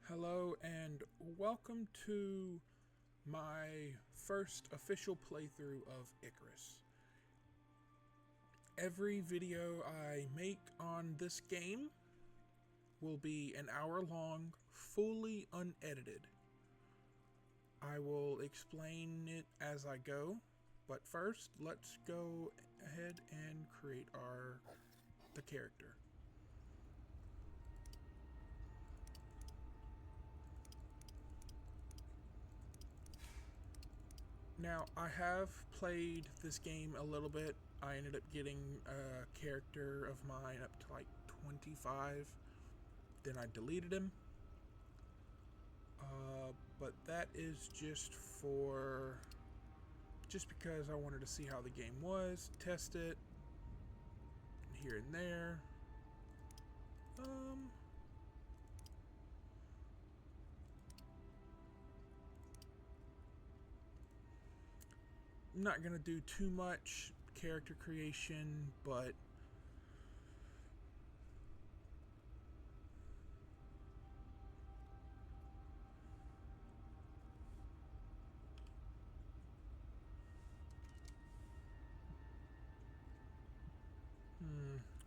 Hello and welcome to my first official playthrough of ICARUS. Every video I make on this game will be an hour long, fully unedited. I will explain it as I go, but first let's go ahead and create the character. Now, I have played this game a little bit. I ended up getting a character of mine up to like 25. Then I deleted him. But that is just because I wanted to see how the game was, test it, here and there. I'm not gonna do too much character creation, but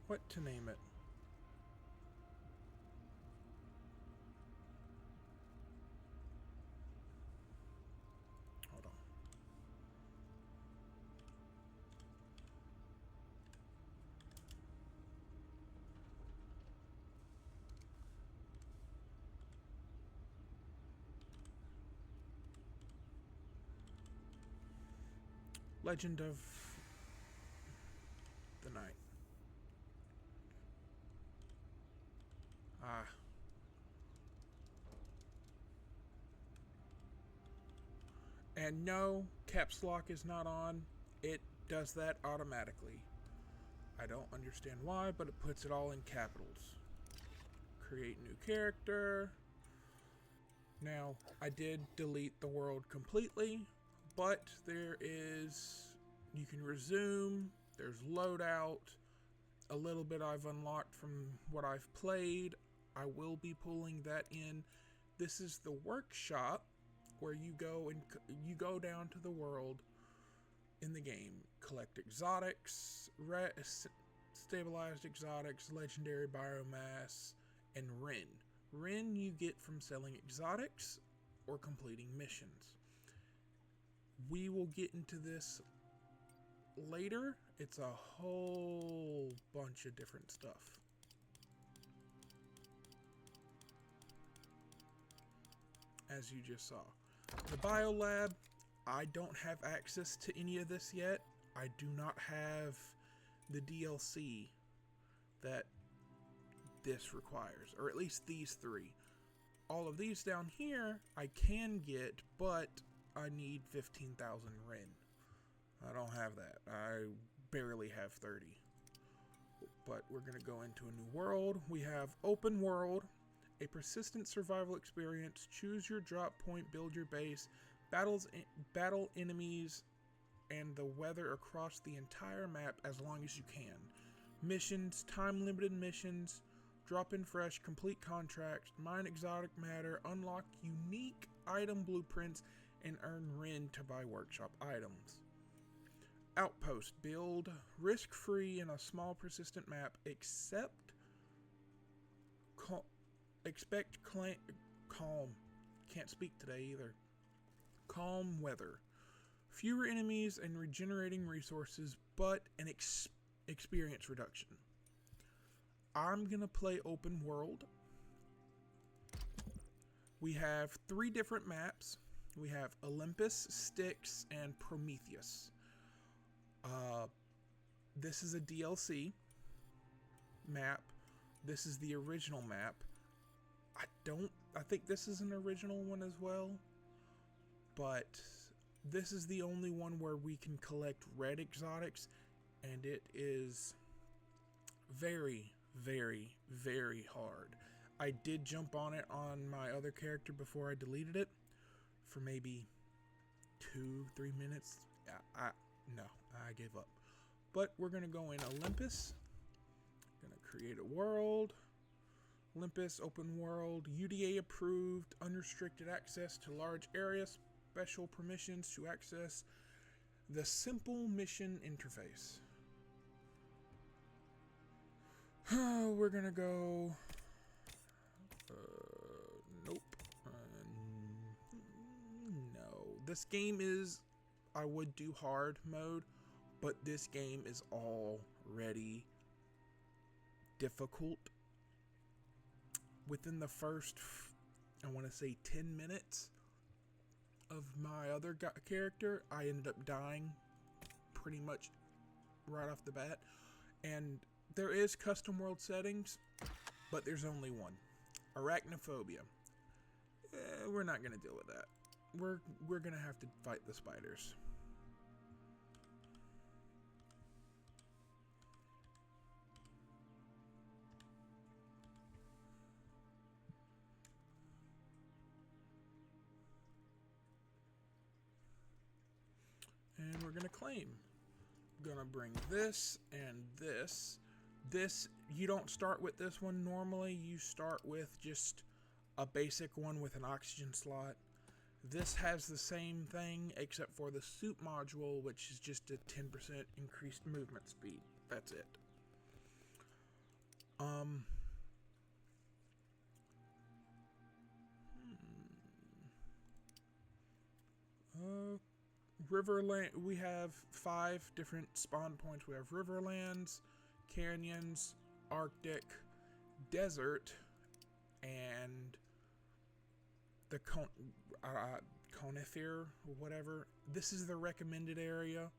what to name it? Hold on. Legend of the Night. And no, caps lock is not on. It does that automatically. I don't understand why, but it puts it all in capitals. Create new character. Now, I did delete the world completely, but you can resume, there's loadout, a little bit I've unlocked from what I've played. I will be pulling that in. This is the workshop where you go down to the world in the game, collect exotics, stabilized exotics, legendary biomass, and Ren. Ren you get from selling exotics or completing missions. We will get into this later. It's a whole bunch of different stuff. As you just saw. The biolab, I don't have access to any of this yet. I do not have the DLC that this requires, or at least these three. All of these down here I can get, but I need 15,000 Ren. I don't have that. I barely have 30. But we're going to go into a new world. We have open world, a persistent survival experience, choose your drop point, build your base, battle enemies and the weather across the entire map as long as you can. Missions, time limited missions, drop in fresh, complete contracts, mine exotic matter, unlock unique item blueprints, and earn Ren to buy workshop items. Outpost, build risk-free in a small persistent map, expect calm. Can't speak today either. Calm weather. Fewer enemies and regenerating resources, but an experience reduction. I'm gonna play open world. We have 3 different maps. We have Olympus, Styx, and Prometheus. This is a DLC map. This is the original map. I think this is an original one as well, but this is the only one where we can collect red exotics, and it is very, very, very hard. I did jump on it on my other character before I deleted it for maybe 2-3 minutes. No, I gave up. But we're gonna go in Olympus. Gonna create a world. Olympus, open world, UDA approved, unrestricted access to large areas, special permissions to access the simple mission interface. We're gonna go. Nope. No. This game is. I would do hard mode, but this game is already difficult. Within the first, I want to say 10 minutes of my other character, I ended up dying pretty much right off the bat. And there is custom world settings, but there's only one. Arachnophobia. We're not going to deal with that. We're going to have to fight the spiders. And we're gonna claim. Gonna bring this and this. This, you don't start with this one normally. You start with just a basic one with an oxygen slot. This has the same thing except for the suit module, which is just a 10% increased movement speed. That's it. Riverland, we have 5 different spawn points. We have Riverlands, Canyons, Arctic, Desert, and the Conifer, or whatever. This is the recommended area.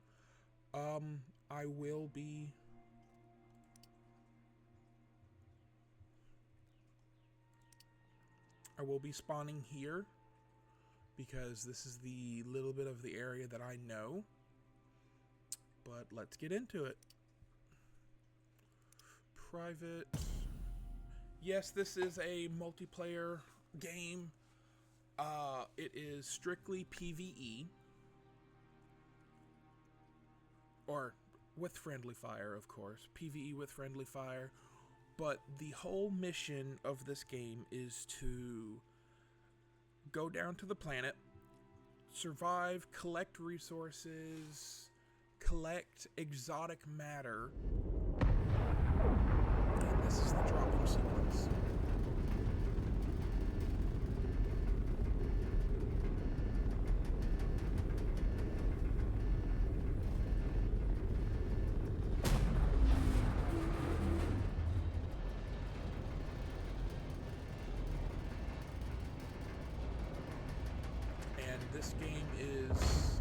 I will be spawning here, because this is the little bit of the area that I know. But let's get into it. Private. Yes, this is a multiplayer game. It is strictly PvE. Or with friendly fire, of course. PvE with friendly fire. But the whole mission of this game is to go down to the planet, survive, collect resources, collect exotic matter, and this is the dropping sequence. This game is...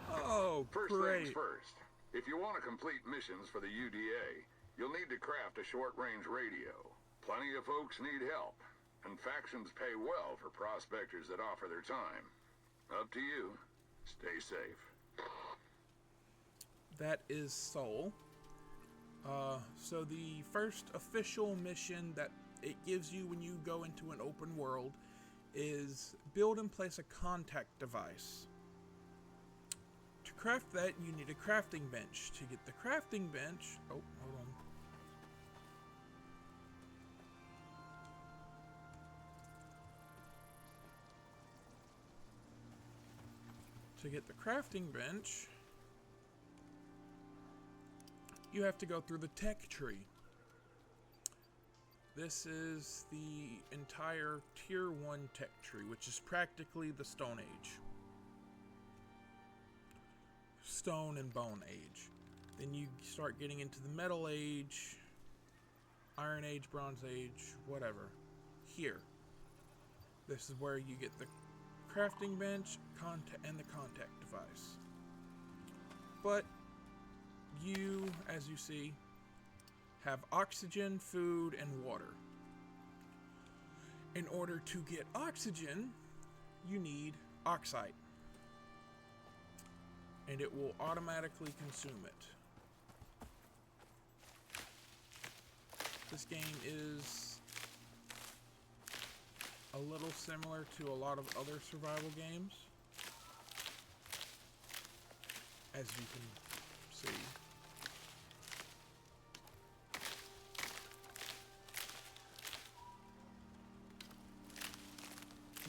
Oh, First great. things first. If you want to complete missions for the UDA, you'll need to craft a short-range radio. Plenty of folks need help, and factions pay well for prospectors that offer their time. Up to you. Stay safe. That is Soul. So the first official mission that it gives you when you go into an open world is build and place a contact device. To craft that, you need a crafting bench. To get the crafting bench... Oh, hold on. To get the crafting bench, you have to go through the tech tree. This is the entire Tier 1 tech tree, which is practically the Stone Age. Stone and Bone Age. Then you start getting into the Metal Age, Iron Age, Bronze Age, whatever. Here. This is where you get the crafting bench and the contact device. But you, as you see, have oxygen, food, and water. In order to get oxygen, you need oxide. And it will automatically consume it. This game is a little similar to a lot of other survival games, as you can see.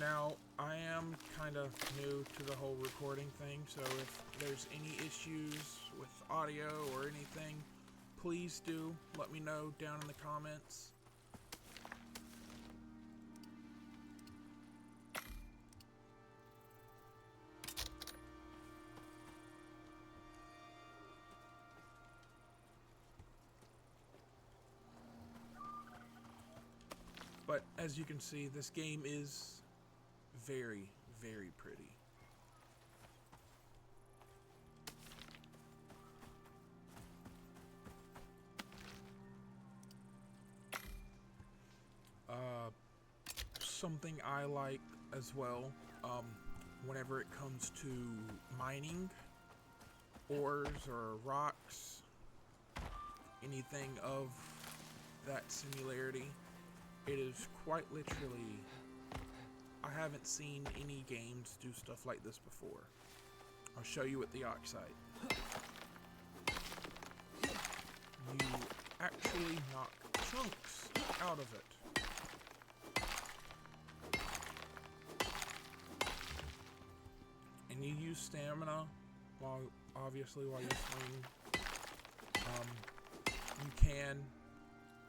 Now, I am kind of new to the whole recording thing, so if there's any issues with audio or anything, please do let me know down in the comments. But as you can see, this game is very, very pretty. Something I like as well, whenever it comes to mining, ores or rocks, anything of that similarity, it is quite literally, I haven't seen any games do stuff like this before. I'll show you with the oxide. You actually knock chunks out of it. And you use stamina while you're swinging. You can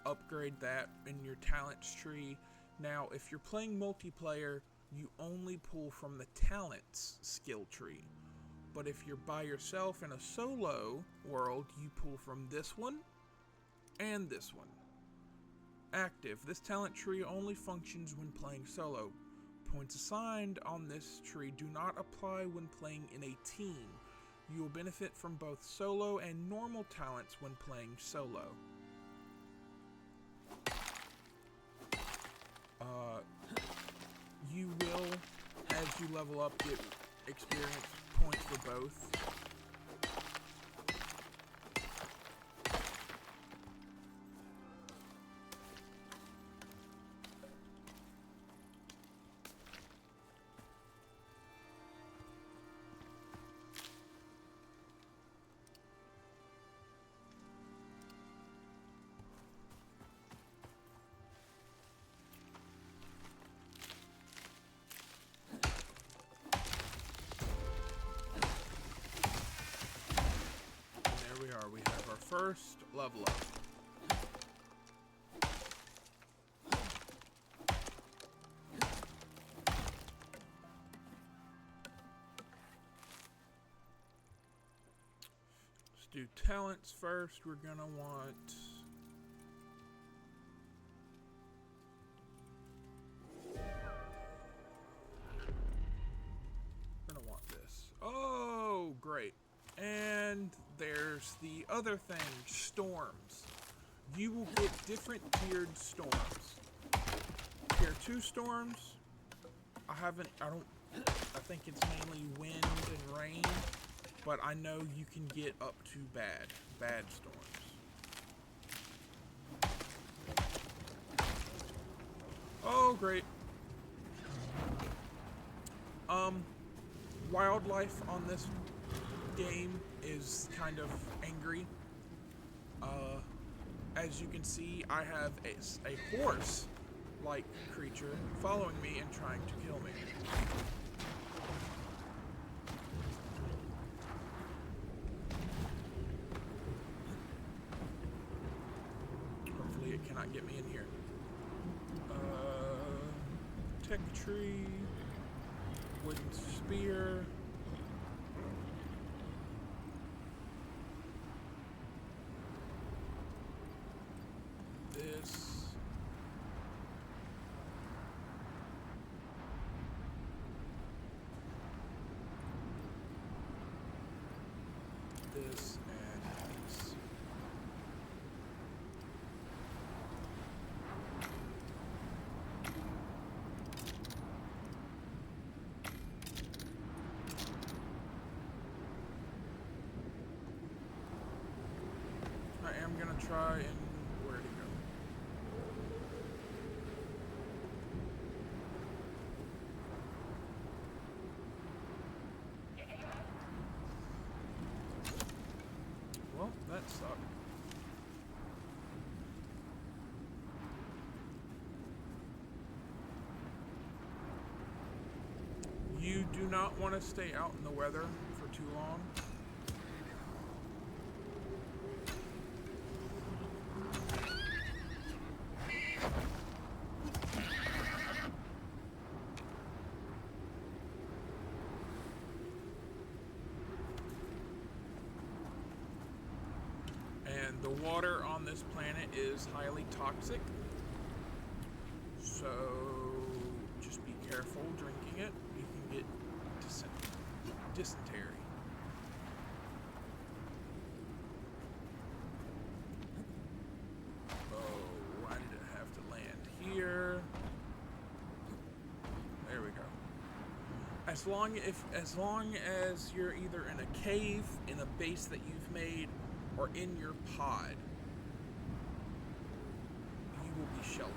upgrade that in your talents tree. Now, if you're playing multiplayer, you only pull from the talents skill tree. But if you're by yourself in a solo world, you pull from this one and this one. Active. This talent tree only functions when playing solo. Points assigned on this tree do not apply when playing in a team. You will benefit from both solo and normal talents when playing solo. You will, as you level up, get experience points for both. We have our first level up. Let's do talents first. We're gonna want this. Oh, great. And there's the other thing, storms. You will get different tiered storms. Tier 2 storms, I think it's mainly wind and rain, but I know you can get up to bad storms. Oh, great. Wildlife on this game is kind of angry. As you can see, I have a horse-like creature following me and trying to kill me. Hopefully it cannot get me in here. Tech tree, wooden spear. This and this. I am gonna try and where to go. Well, that sucked. You do not want to stay out in the weather for too long. And the water on this planet is highly toxic, so just be careful drinking it. You can get dysentery. Oh, why did it have to land here? There we go. As long as you're either in a cave, in a base that you've made, or in your pod, you will be sheltered.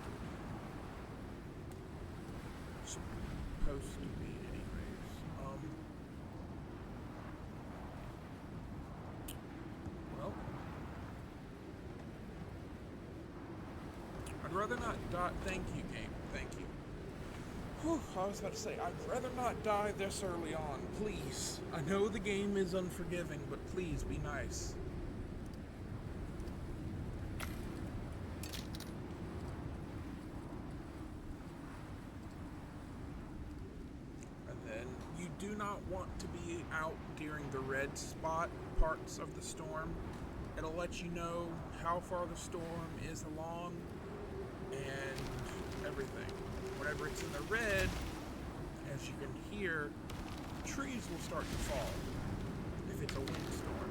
Supposed to be, anyways. Well, I'd rather not die. Thank you, game. Thank you. Whew, I was about to say, I'd rather not die this early on, please. I know the game is unforgiving, but please be nice. Do not want to be out during the red spot parts of the storm. It'll let you know how far the storm is along and everything. Whenever it's in the red, as you can hear, trees will start to fall if it's a windstorm.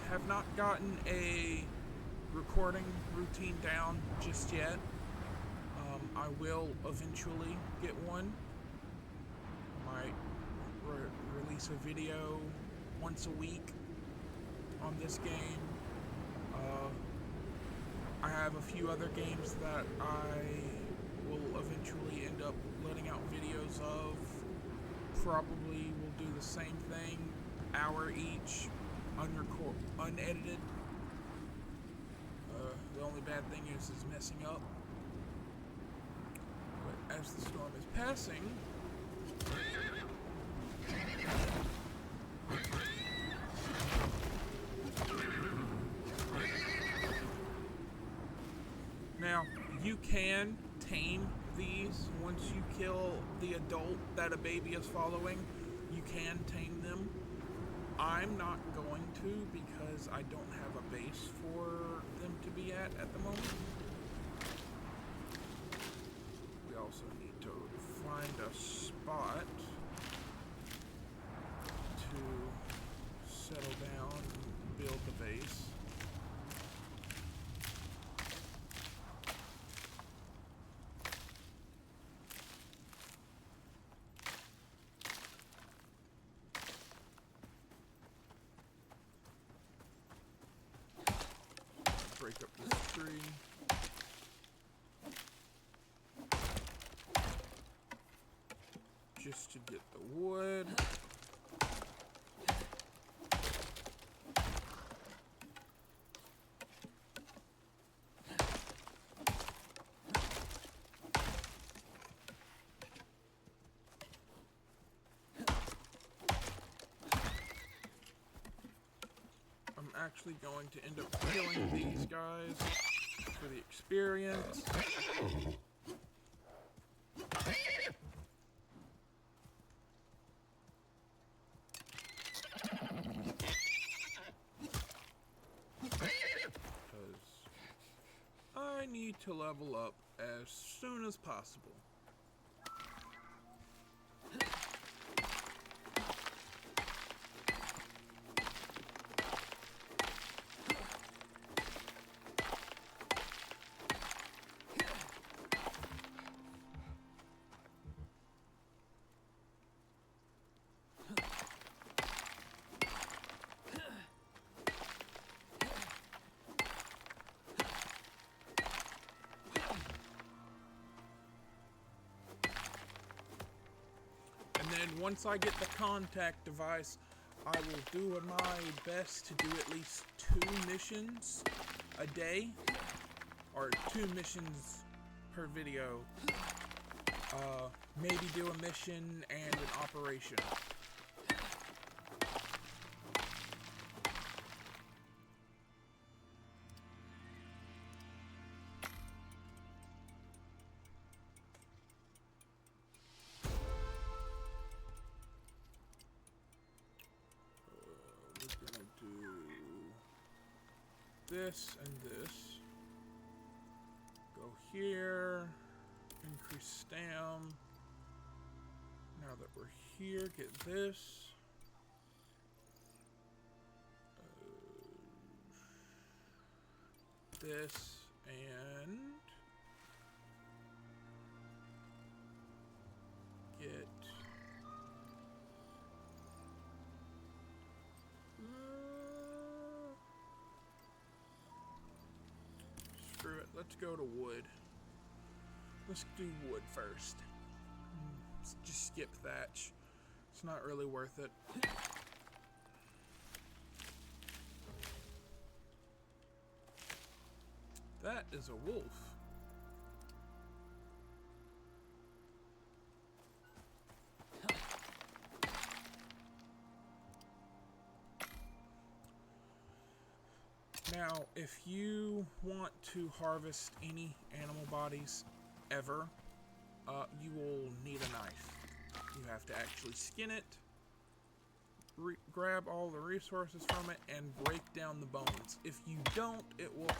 Have not gotten a recording routine down just yet. I will eventually get one. Might release a video once a week on this game. I have a few other games that I will eventually end up letting out videos of. Probably will do the same thing, hour each. Unedited. The only bad thing is messing up. But as the storm is passing, now you can tame these once you kill the adult that a baby is following. You can tame them. I'm not going to because I don't have a base for them to be at the moment. We also need to find a spot to settle down and build the base. Break up this tree. Just to get the wood. Actually going to end up killing these guys for the experience. Because I need to level up as soon as possible. And once I get the contact device, I will do my best to do at least 2 missions a day, or 2 missions per video. Maybe do a mission and an operation. We're gonna do this and this. Go here. Increase stam. Now that we're here, get this. This and get screw it. Let's go to wood. Let's do wood first. Let's just skip thatch. It's not really worth it. That is a wolf. Now, if you want to harvest any animal bodies ever, you will need a knife. You have to actually skin it, grab all the resources from it, and break down the bones. If you don't, it will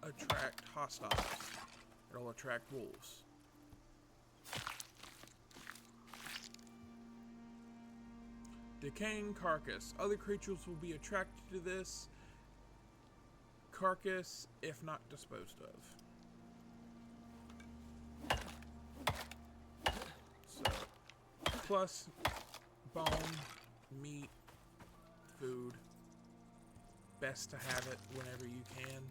attract hostiles. It'll attract wolves. Decaying carcass. Other creatures will be attracted to this carcass if not disposed of. Plus bone, meat, food. Best to have it whenever you can.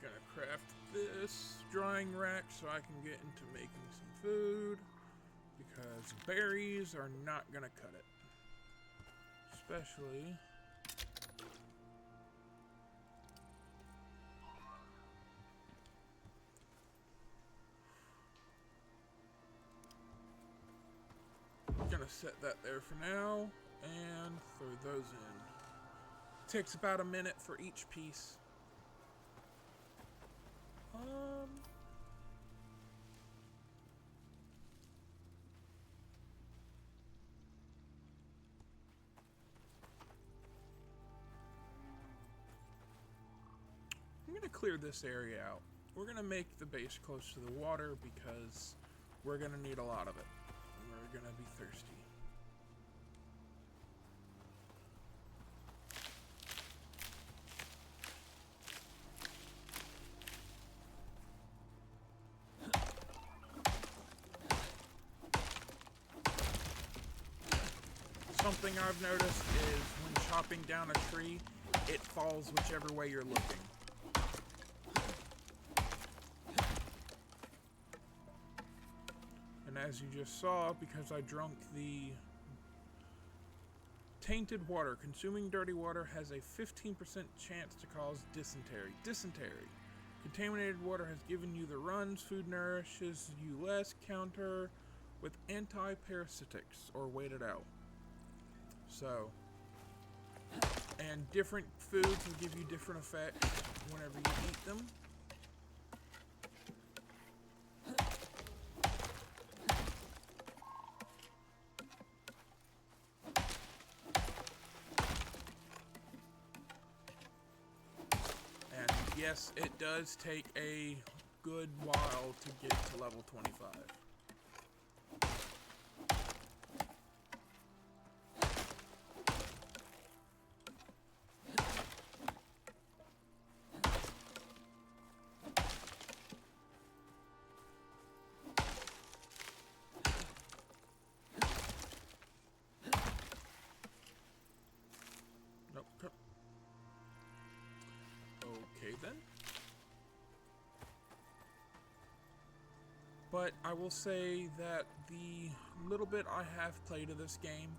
Gonna craft this drying rack so I can get into making some food, because berries are not gonna cut it, especially gonna set that there for now and throw those in. Takes about a minute for each piece. I'm gonna clear this area out. We're gonna make the base close to the water because we're gonna need a lot of it. We're gonna be thirsty. Something I've noticed is when chopping down a tree, it falls whichever way you're looking. And as you just saw, because I drunk the tainted water, consuming dirty water has a 15% chance to cause dysentery. Dysentery. Contaminated water has given you the runs. Food nourishes you less. Counter with anti-parasitics or wait it out. So, and different foods will give you different effects whenever you eat them. And yes, it does take a good while to get to level 25. But I will say that the little bit I have played of this game,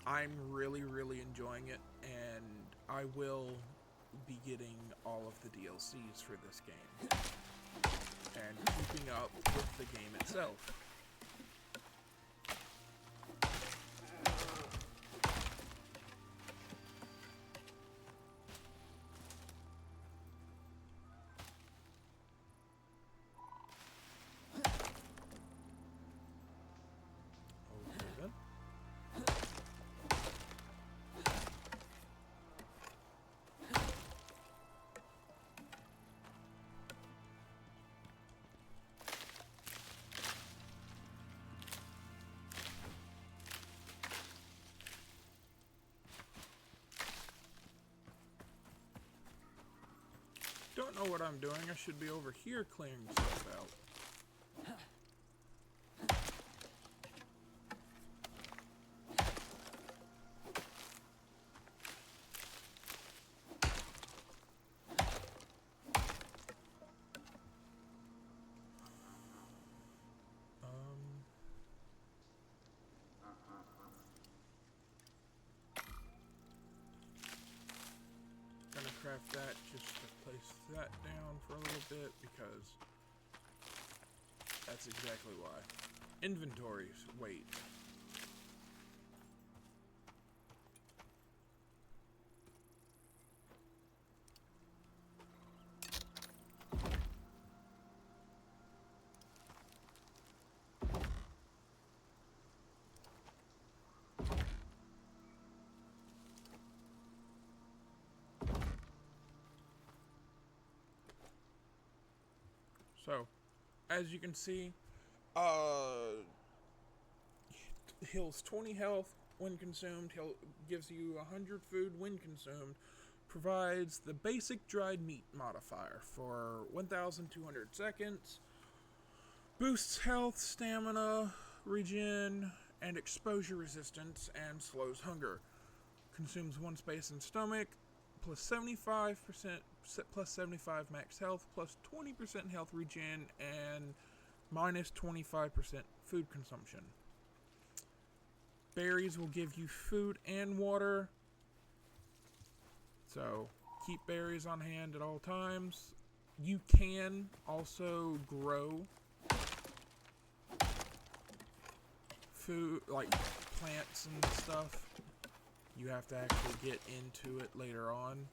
I'm really, really enjoying it, and I will be getting all of the DLCs for this game, and keeping up with the game itself. Don't know what I'm doing. I should be over here clearing stuff out. Gonna craft that just to place that down for a little bit, because that's exactly why. Inventories, wait. So, as you can see, heals 20 health when consumed, gives you 100 food when consumed, provides the basic dried meat modifier for 1,200 seconds, boosts health, stamina, regen, and exposure resistance, and slows hunger. Consumes 1 space in stomach, plus 75%, plus 75 max health, plus 20% health regen, and minus 25% food consumption. Berries will give you food and water, so keep berries on hand at all times. You can also grow food, like plants and stuff. You have to actually get into it later on.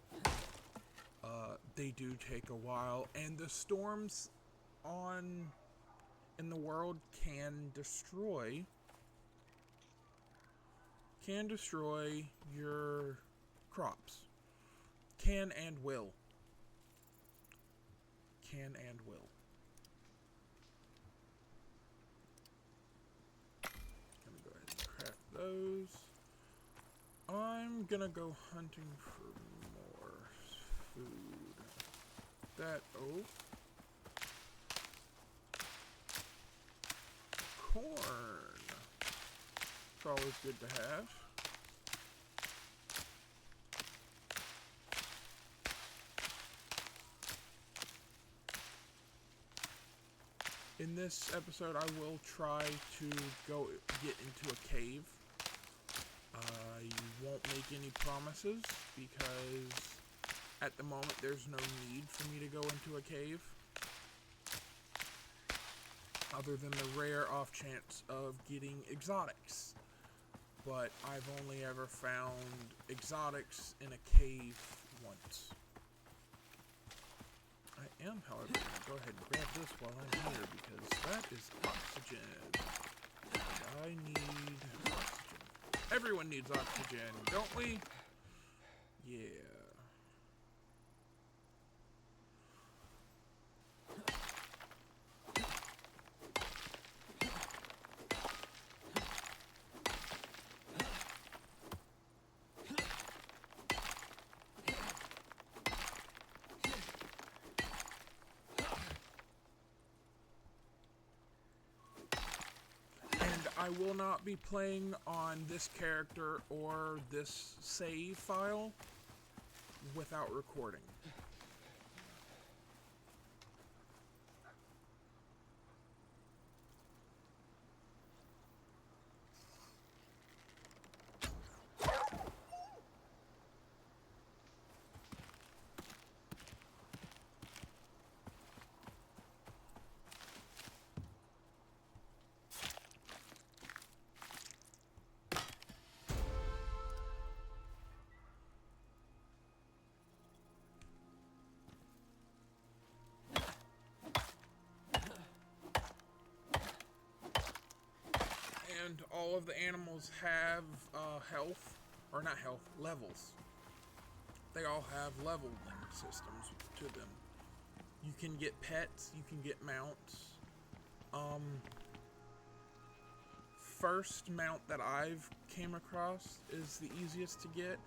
They do take a while, and the storms in the world can destroy your crops. Can and will. Can and will. Gonna go ahead and craft those. I'm gonna go hunting for more food. Corn. It's always good to have. In this episode, I will try to go get into a cave. You won't make any promises, because at the moment there's no need for me to go into a cave, other than the rare off chance of getting exotics. But I've only ever found exotics in a cave once. I am, however, going to go ahead and grab this while I'm here, because that is oxygen. And I need oxygen. Everyone needs oxygen, don't we? Yeah. I will not be playing on this character or this save file without recording. And all of the animals have health, or not health, levels. They all have leveling systems to them. You can get pets, you can get mounts. First mount that I've came across is the easiest to get,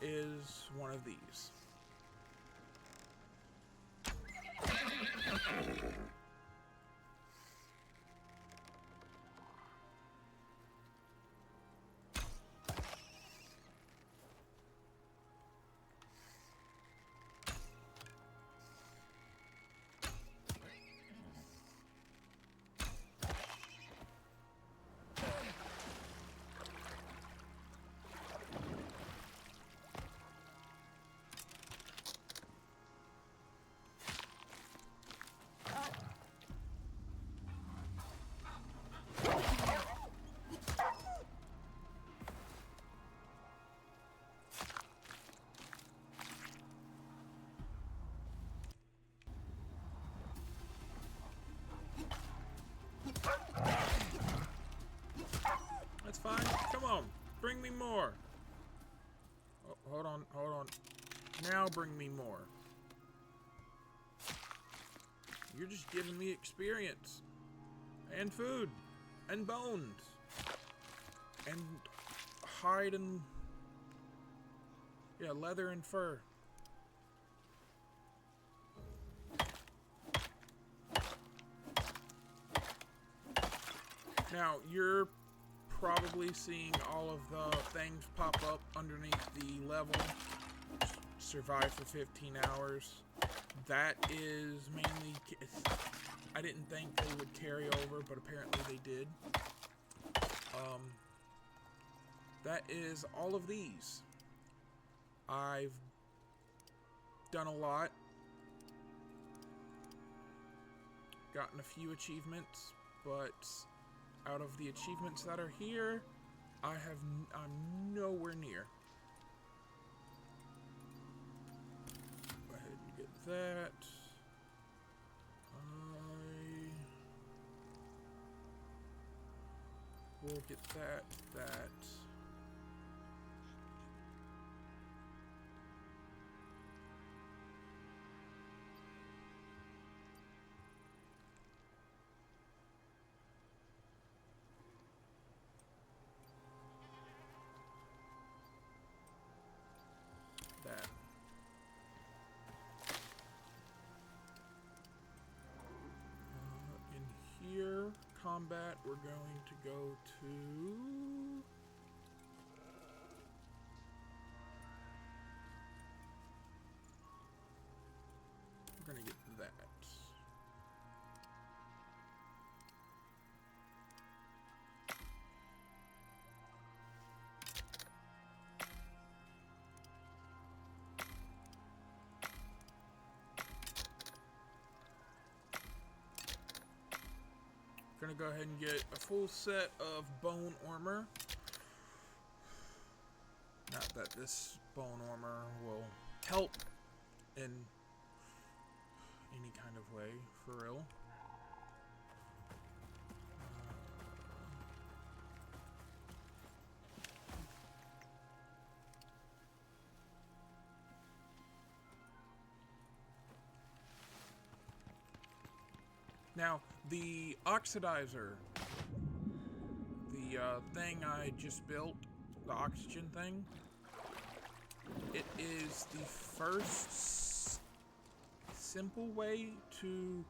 is one of these. That's fine. Come on, bring me more. Oh, hold on, hold on. Now bring me more. You're just giving me experience. And food. And bones. And hide and... yeah, leather and fur. Now, you're probably seeing all of the things pop up underneath the level. Survive for 15 hours. That is mainly... I didn't think they would carry over, but apparently they did. That is all of these. I've done a lot. Gotten a few achievements, but out of the achievements that are here, I'm nowhere near. Go ahead and get that. We'll get that. In here, combat, we're going to go to... we're going to get that. Gonna go ahead and get a full set of bone armor. Not that this bone armor will help in any kind of way, for real. Now, the oxidizer, the thing I just built, the oxygen thing, it is the first simple way to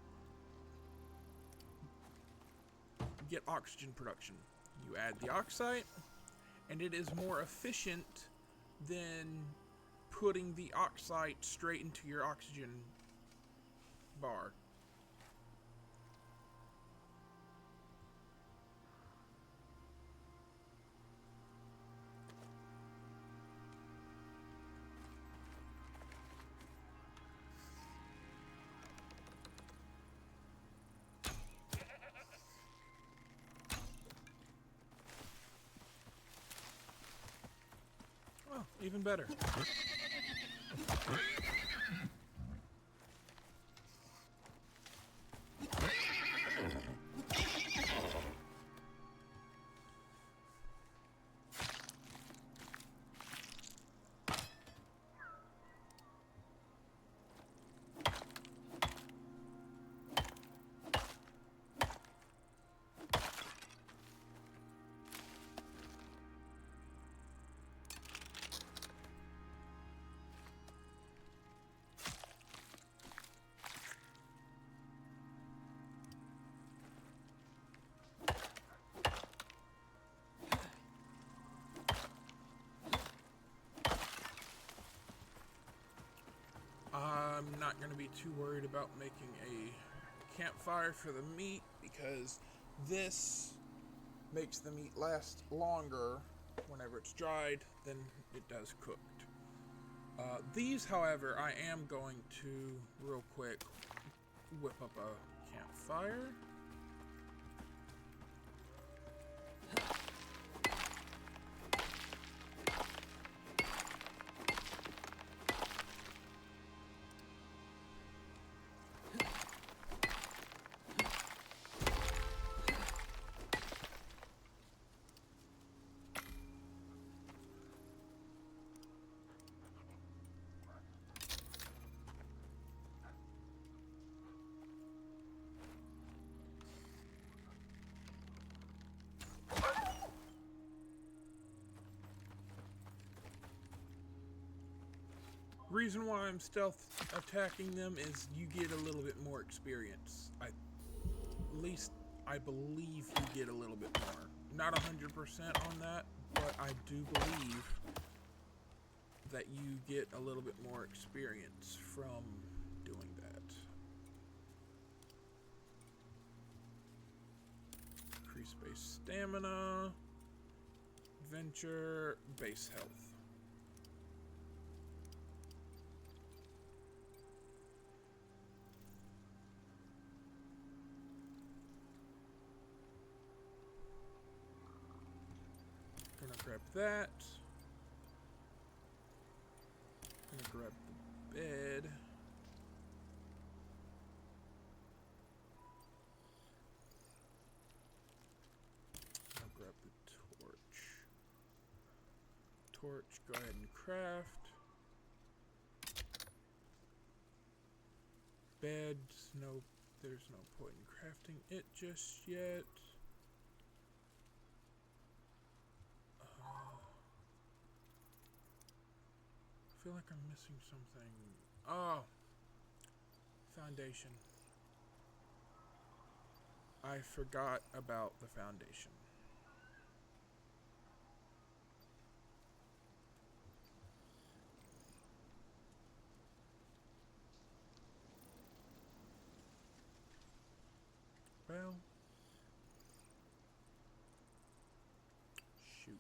get oxygen production. You add the oxide, and it is more efficient than putting the oxide straight into your oxygen bar. Oh, even better. I'm not going to be too worried about making a campfire for the meat, because this makes the meat last longer whenever it's dried than it does cooked. These, however, I am going to, real quick, whip up a campfire. Reason why I'm stealth attacking them is you get a little bit more experience. At least I believe you get a little bit more. Not 100% on that, but I do believe that you get a little bit more experience from doing that. Increase base stamina, adventure, base health. Gonna grab that. Gonna grab the bed. I'll grab the torch. Torch, go ahead and craft. Beds, no, there's no point in crafting it just yet. I feel like I'm missing something. Oh, foundation. I forgot about the foundation. Well, shoot.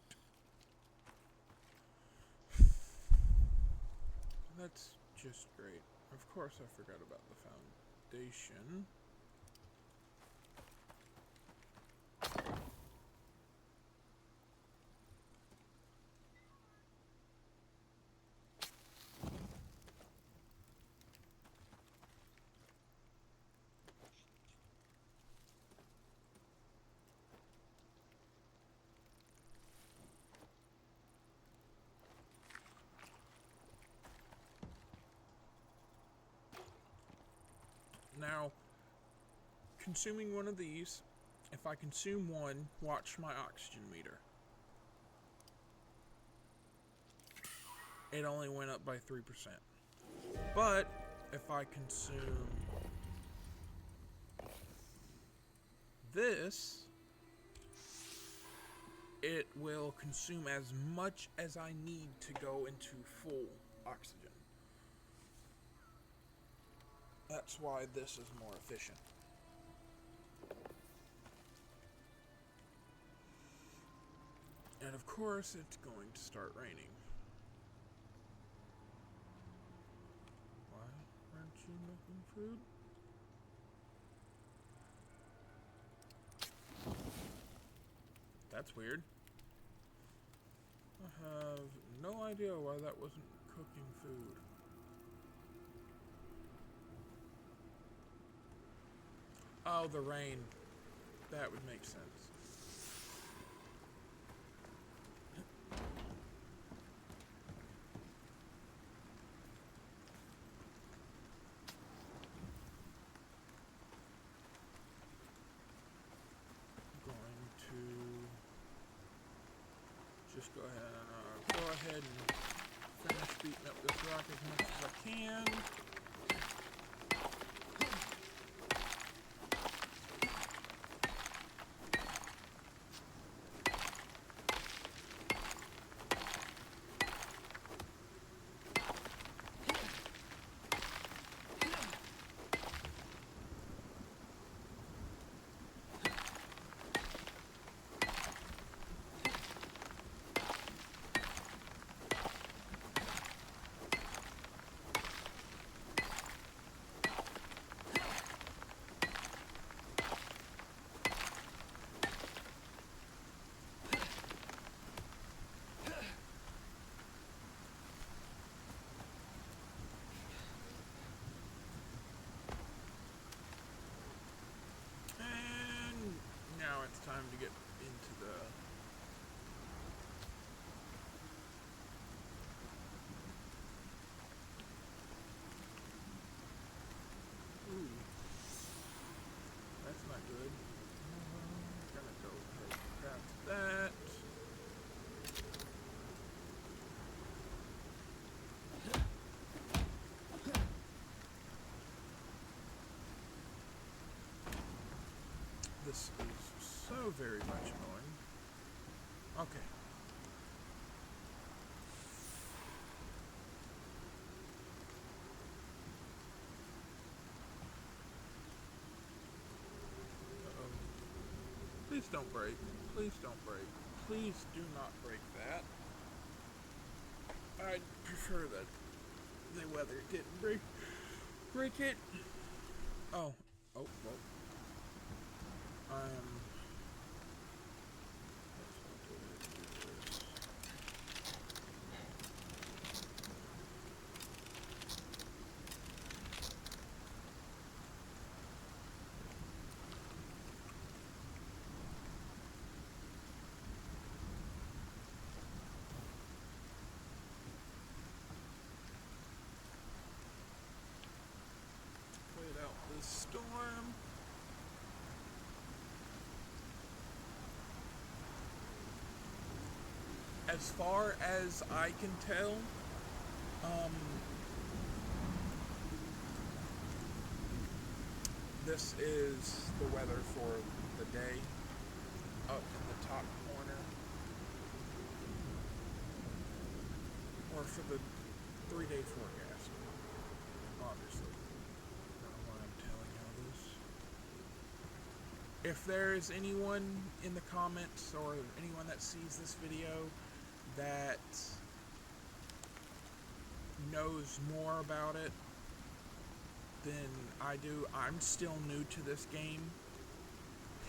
That's just great. Of course I forgot about the foundation. Now, consuming one of these, if I consume one, watch my oxygen meter. It only went up by 3%. But, if I consume this, it will consume as much as I need to go into full oxygen. That's why this is more efficient. And of course, it's going to start raining. Why aren't you making food? That's weird. I have no idea why that wasn't cooking food. Oh, the rain. That would make sense. I'm going to just go ahead and finish beating up this rock as much as I can. This is so very much annoying. Okay. Uh-oh. Please don't break. Please don't break. Please do not break that. I'd prefer that the weather didn't break it. Oh. Oh, well. Wait out this storm. As far as I can tell, this is the weather for the day up in the top corner, or for the 3-day forecast, obviously. I don't know why I'm telling you this. If there is anyone in the comments or anyone that sees this video that knows more about it than I do, I'm still new to this game,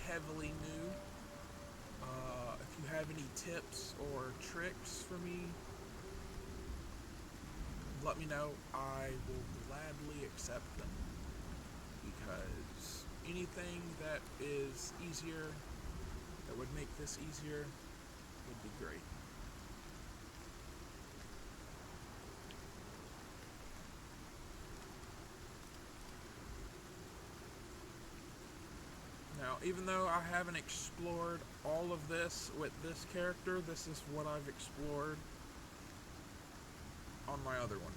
heavily new. If you have any tips or tricks for me, let me know. I will gladly accept them, because anything that is easier, that would make this easier, would be great. Now, even though I haven't explored all of this with this character, this is what I've explored on my other one.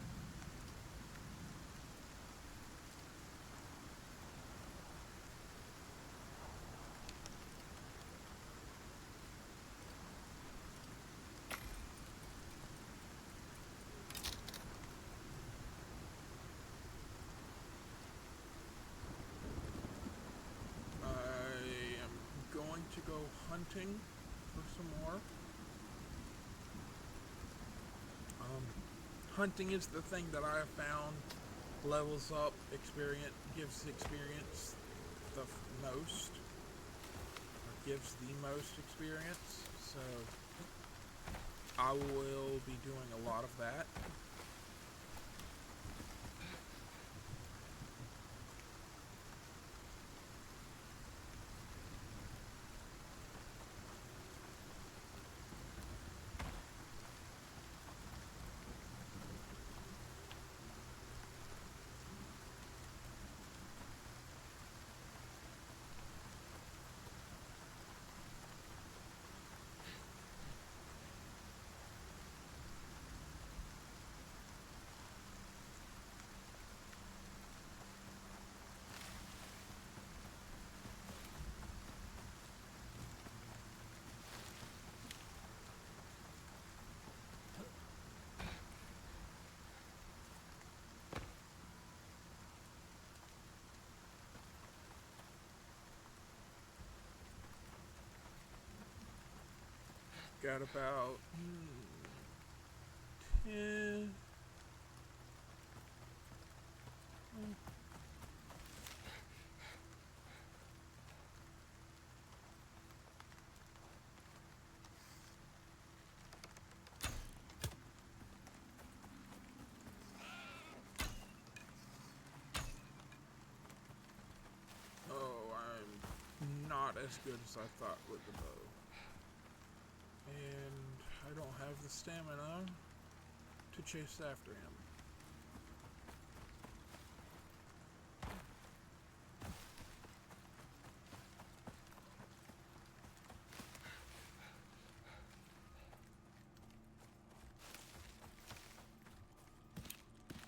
To go hunting for some more. Hunting is the thing that I have found levels up experience, gives experience the most, or gives the most experience, so I will be doing a lot of that. Got about 10. Not as good as I thought with the bow. And I don't have the stamina to chase after him.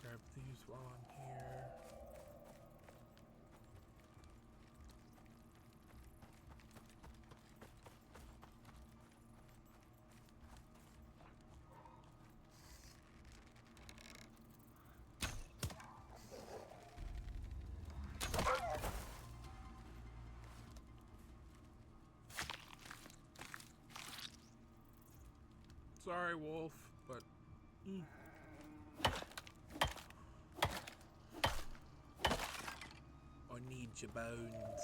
Grab these while I'm here. Sorry, wolf, but... I need your bones.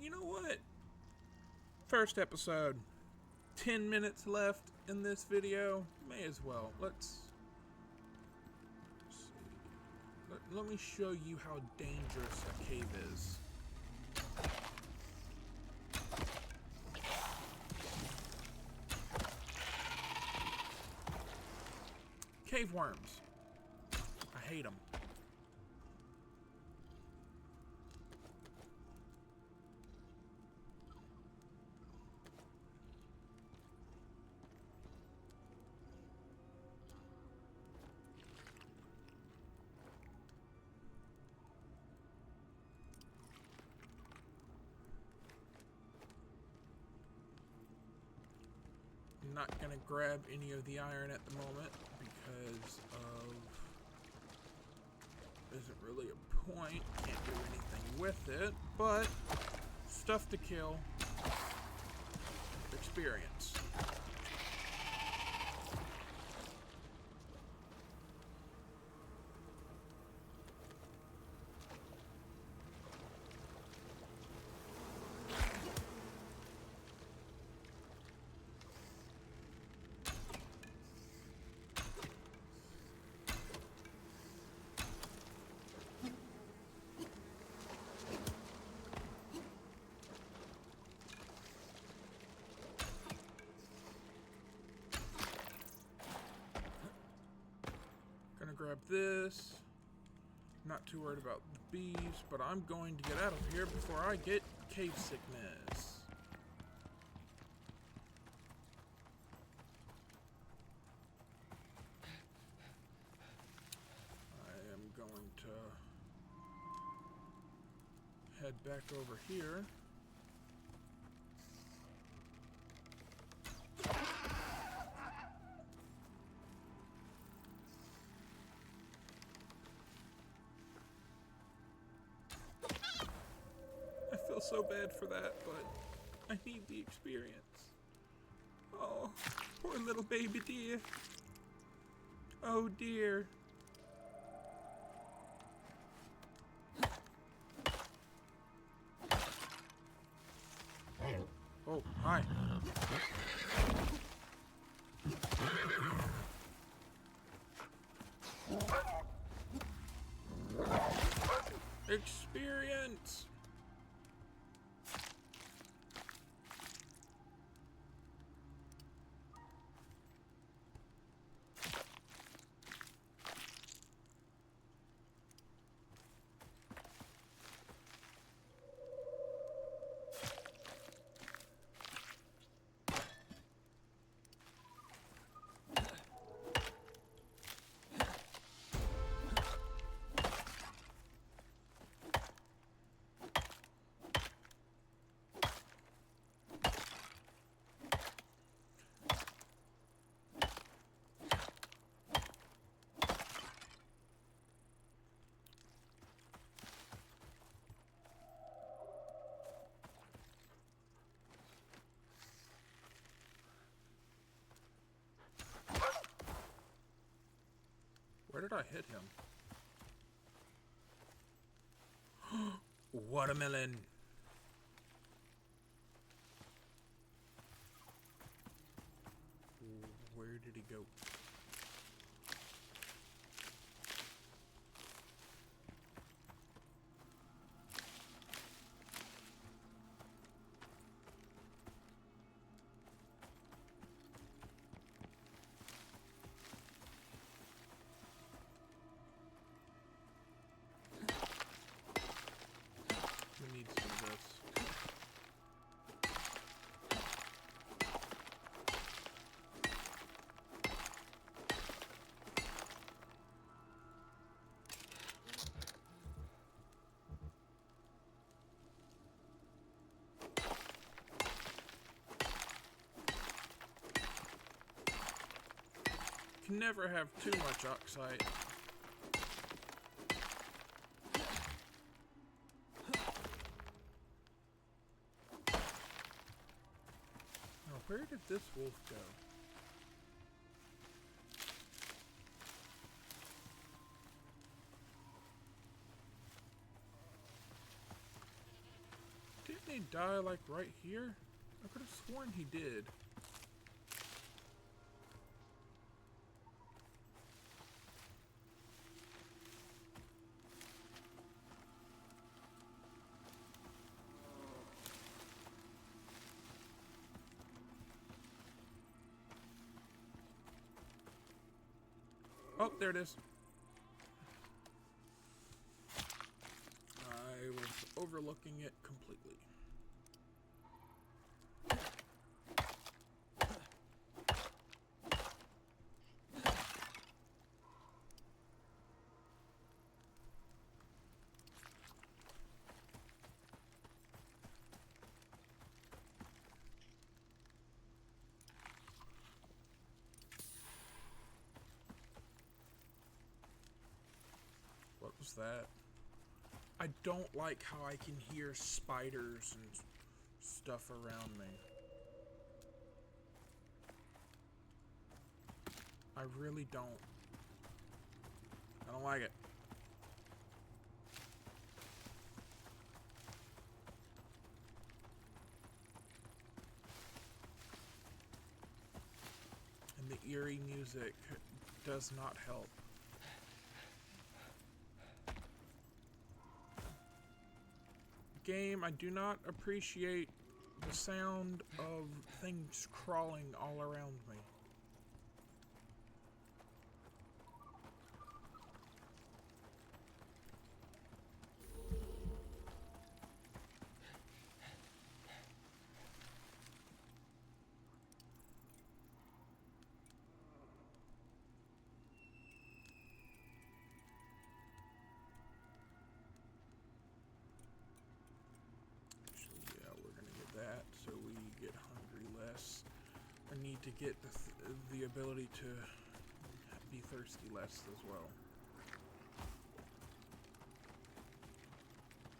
You know what? First episode. 10 minutes left in this video. May as well. Let's see. Let me show you how dangerous a cave is. Cave worms. I hate them. I'm not gonna grab any of the iron at the moment because of isn't really a point. Can't do anything with it, but stuff to kill. Experience. Grab this. Not too worried about the bees, but I'm going to get out of here before I get cave sickness. I am going to head back over here. So bad for that, but I need the experience. Oh, poor little baby deer. Oh dear. Oh, hi. Experience. Where did I hit him? Watermelon. Where did he go? never have too much oxide. Now, where did this wolf go? Didn't he die like right here? I could have sworn he did. Oh, there it is. I was overlooking it completely. What was that? I don't like how I can hear spiders and stuff around me. I really don't. I don't like it. And the eerie music does not help. Game, I do not appreciate the sound of things crawling all around me. So we get hungry less. I need to get the ability to be thirsty less as well.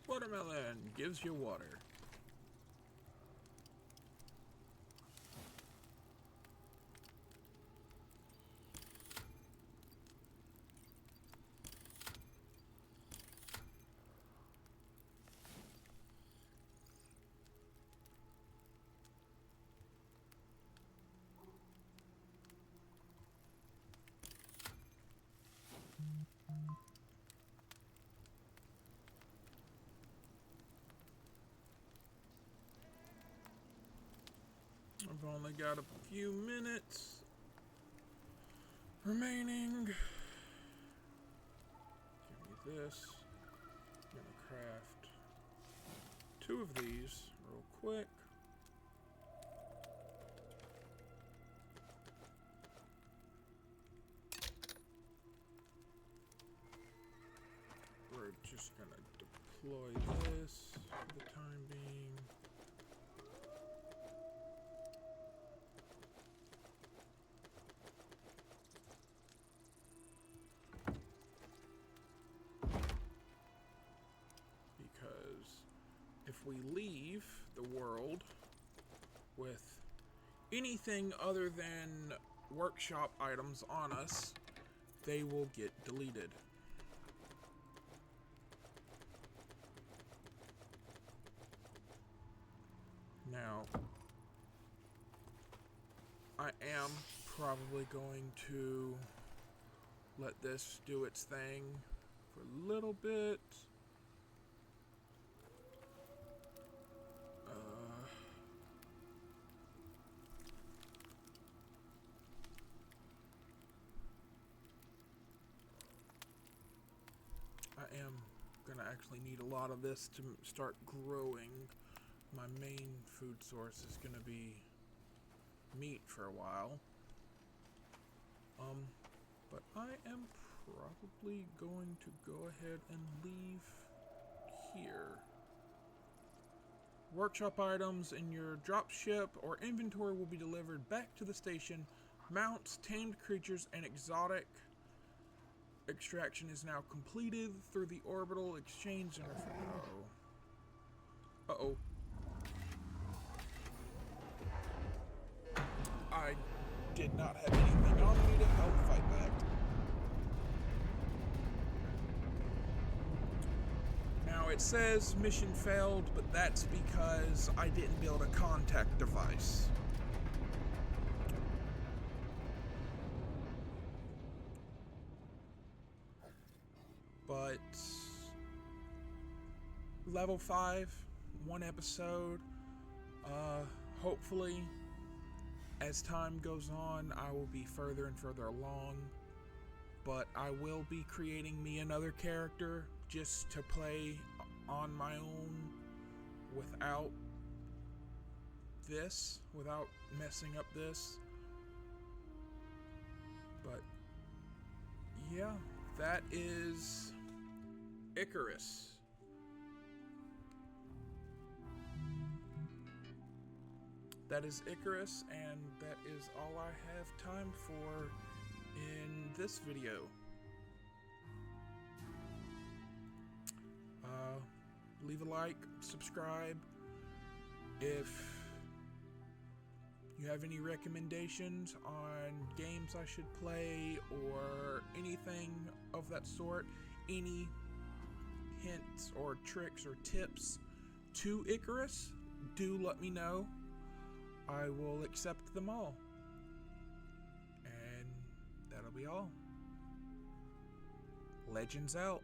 Watermelon gives you water. I've only got a few minutes remaining. Give me this. I'm gonna craft 2 of these real quick. We're just gonna deploy this for the time being. If we leave the world with anything other than workshop items on us, they will get deleted. Now, I am probably going to let this do its thing for a little bit. I am gonna actually need a lot of this to start growing. My main food source is gonna be meat for a while. But I am probably going to go ahead and leave here. Workshop items in your dropship or inventory will be delivered back to the station mounts, tamed creatures, and exotic extraction is now completed through the orbital exchange interface. Uh-oh. I did not have anything on me to help fight that. Now it says mission failed, but that's because I didn't build a contact device. But level 5, 1 episode. Hopefully, as time goes on, I will be further and further along. But I will be creating me another character just to play on my own without messing up this. But yeah, that is ICARUS. That is ICARUS, and that is all I have time for in this video. Leave a like, subscribe. If you have any recommendations on games I should play or anything of that sort, any hints or tricks or tips to ICARUS, do let me know. I will accept them all. And that'll be all. Legends out.